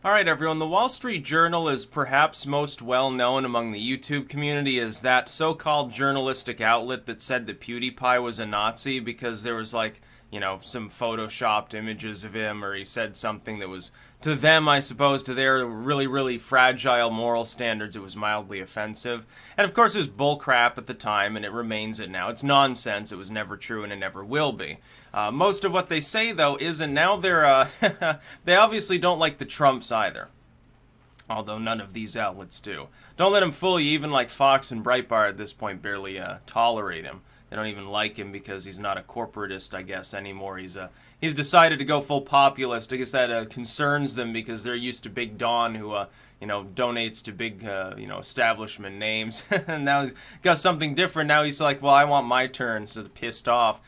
All right, everyone. The Wall Street Journal is perhaps most well known among the YouTube community as that so-called journalistic outlet that said that PewDiePie was a Nazi because there was some photoshopped images of him, or he said something that was, to them, I suppose, to their really, really fragile moral standards, it was mildly offensive. And of course, it was bullcrap at the time, and it remains it now. It's nonsense. It was never true, and it never will be. Most of what they say, though, isn't. Now they're, they obviously don't like the Trumps either. Although none of these outlets do. Don't let him fool you. Even like Fox and Breitbart at this point barely tolerate him. They don't even like him because he's not a corporatist, I guess, anymore. He's decided to go full populist. I guess that concerns them because they're used to Big Don, who donates to big establishment names. And now he's got something different. Now he's like, well, I want my turn, so they're pissed off.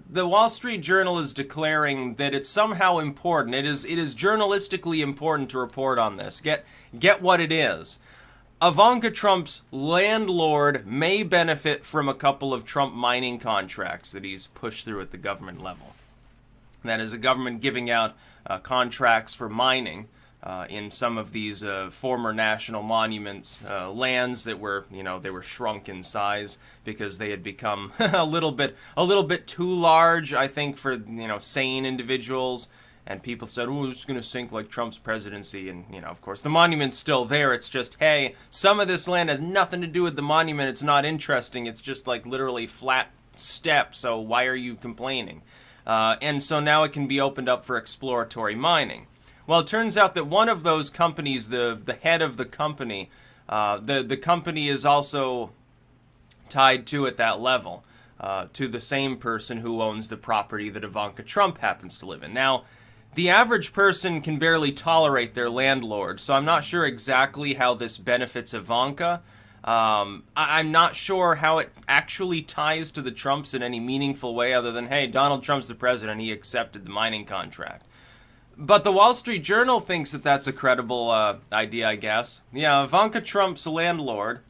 The Wall Street Journal is declaring that it's somehow important. It is journalistically important to report on this. Get what it is. Ivanka Trump's landlord may benefit from a couple of Trump mining contracts that he's pushed through at the government level. That is, a government giving out contracts for mining in some of these former national monuments, lands that were, they were shrunk in size because they had become a little bit too large, I think, for, sane individuals. And people said, oh, it's going to sink like Trump's presidency. And, of course, the monument's still there. It's just, hey, some of this land has nothing to do with the monument. It's not interesting. It's just like literally flat steps. So why are you complaining? And so now it can be opened up for exploratory mining. Well, it turns out that one of those companies, the head of the company, the company is also tied to at that level to the same person who owns the property that Ivanka Trump happens to live in. Now, the average person can barely tolerate their landlord, so I'm not sure exactly how this benefits Ivanka. I'm not sure how it actually ties to the Trumps in any meaningful way other than, hey, Donald Trump's the president, he accepted the mining contract. But the Wall Street Journal thinks that that's a credible idea, I guess. Yeah, Ivanka Trump's landlord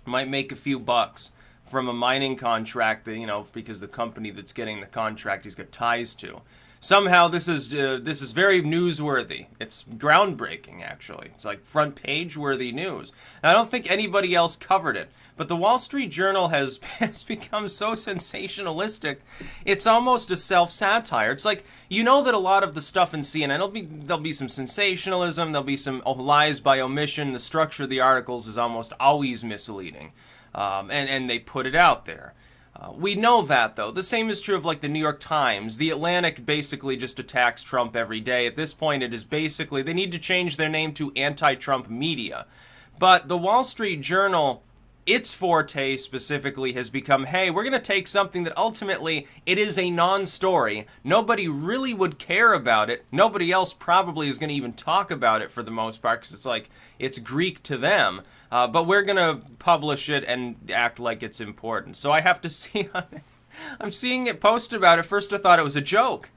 might make a few bucks from a mining contract that, because the company that's getting the contract he's got ties to. Somehow this is very newsworthy. It's groundbreaking, actually. It's like front page worthy news. And I don't think anybody else covered it. But the Wall Street Journal has become so sensationalistic, it's almost a self-satire. It's like, that a lot of the stuff in CNN, there'll be some sensationalism, there'll be some lies by omission. The structure of the articles is almost always misleading. And they put it out there. We know that, though. The same is true of, the New York Times. The Atlantic basically just attacks Trump every day. At this point, it is basically, they need to change their name to Anti-Trump Media. But the Wall Street Journal, its forte specifically has become, hey, we're going to take something that ultimately, it is a non-story. Nobody really would care about it. Nobody else probably is going to even talk about it for the most part, because it's Greek to them. But we're going to publish it and act like it's important. So I have to see, I'm seeing it posted about it. First I thought it was a joke.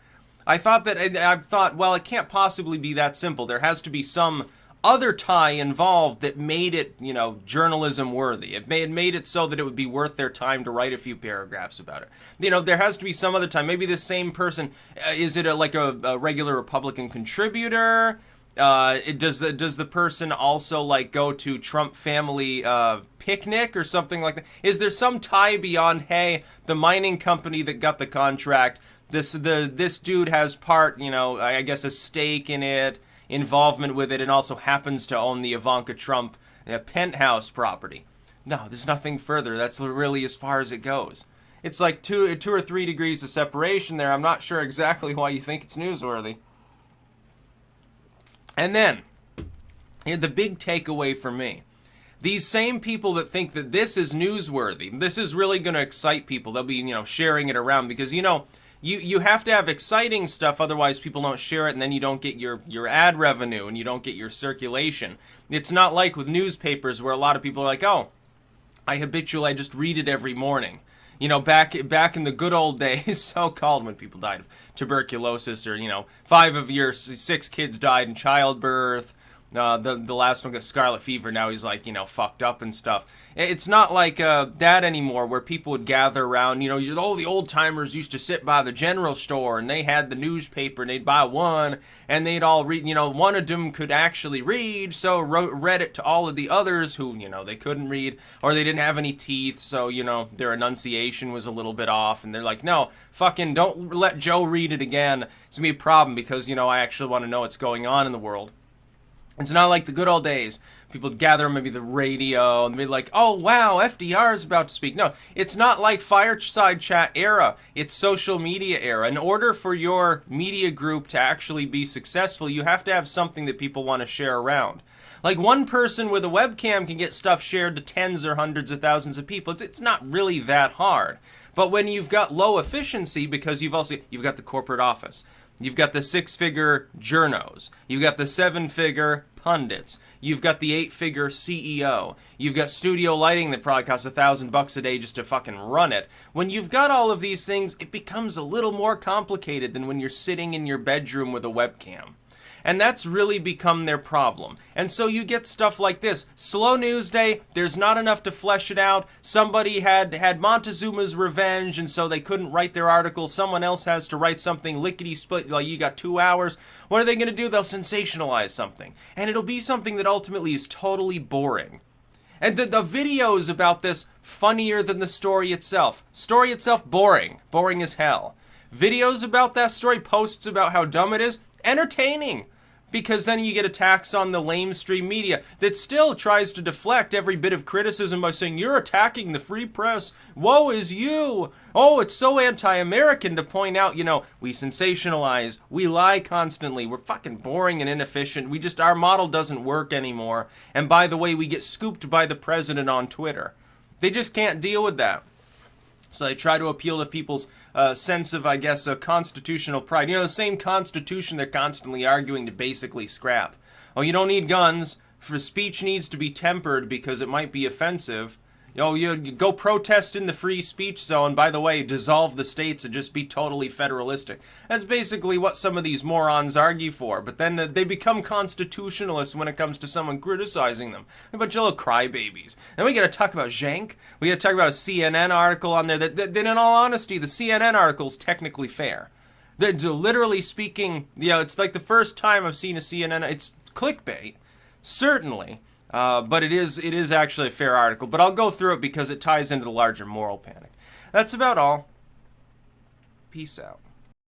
I thought, well, it can't possibly be that simple. There has to be some other tie involved that made it, journalism worthy. It made it so that it would be worth their time to write a few paragraphs about it. There has to be some other time. Maybe this same person, is it a regular Republican contributor? Does the person also go to Trump family picnic or something like that? Is there some tie beyond, hey, the mining company that got the contract, this dude has part, I guess a stake in it, involvement with it, and also happens to own the Ivanka Trump penthouse property? No, there's nothing further. That's really as far as it goes. It's like two or three degrees of separation there. I'm not sure exactly why you think it's newsworthy. And then, the big takeaway for me. These same people that think that this is newsworthy, this is really going to excite people. They'll be, sharing it around because, you have to have exciting stuff, otherwise people don't share it, and then you don't get your ad revenue and you don't get your circulation. It's not like with newspapers where a lot of people are like, oh, I just read it every morning. Back in the good old days, so-called, when people died of tuberculosis, or, 5 of your 6 kids died in childbirth, The last one got scarlet fever. Now he's like, fucked up and stuff. It's not like that anymore, where people would gather around. The old timers used to sit by the general store and they had the newspaper and they'd buy one and they'd all read. One of them could actually read, so read it to all of the others who they couldn't read, or they didn't have any teeth, so their enunciation was a little bit off, and they're like, no, fucking don't let Joe read it again. It's gonna be a problem because I actually want to know what's going on in the world. It's not like the good old days. People would gather on maybe the radio and be like, oh, wow, FDR is about to speak. No, it's not like fireside chat era. It's social media era. In order for your media group to actually be successful, you have to have something that people want to share around. Like, one person with a webcam can get stuff shared to tens or hundreds of thousands of people. It's not really that hard. But when you've got low efficiency, because you've got the corporate office, you've got the 6-figure journos, you've got the 7-figure pundits, you've got the 8-figure CEO, you've got studio lighting that probably costs $1,000 a day just to fucking run it. When you've got all of these things, it becomes a little more complicated than when you're sitting in your bedroom with a webcam. And that's really become their problem. And so you get stuff like this. Slow news day, there's not enough to flesh it out. Somebody had Montezuma's revenge, and so they couldn't write their article. Someone else has to write something lickety-split, like you got 2 hours. What are they going to do? They'll sensationalize something. And it'll be something that ultimately is totally boring. And the videos about this, funnier than the story itself. Story itself, boring. Boring as hell. Videos about that story, posts about how dumb it is, entertaining. Because then you get attacks on the lamestream media that still tries to deflect every bit of criticism by saying, you're attacking the free press. Woe is you. Oh, it's so anti-American to point out, we sensationalize, we lie constantly, we're fucking boring and inefficient. Our model doesn't work anymore. And by the way, we get scooped by the president on Twitter. They just can't deal with that. So they try to appeal to people's sense of, constitutional pride. The same constitution they're constantly arguing to basically scrap. Oh, you don't need guns. For speech needs to be tempered because it might be offensive. You go protest in the free speech zone. By the way, dissolve the states and just be totally federalistic. That's basically what some of these morons argue for. But then they become constitutionalists when it comes to someone criticizing them. A bunch of little crybabies. Then we got to talk about Zhank. We got to talk about a CNN article on there that in all honesty, the CNN article is technically fair. Literally speaking, it's like the first time I've seen a CNN. It's clickbait, certainly. But it is actually a fair article. But I'll go through it because it ties into the larger moral panic. That's about all. Peace out.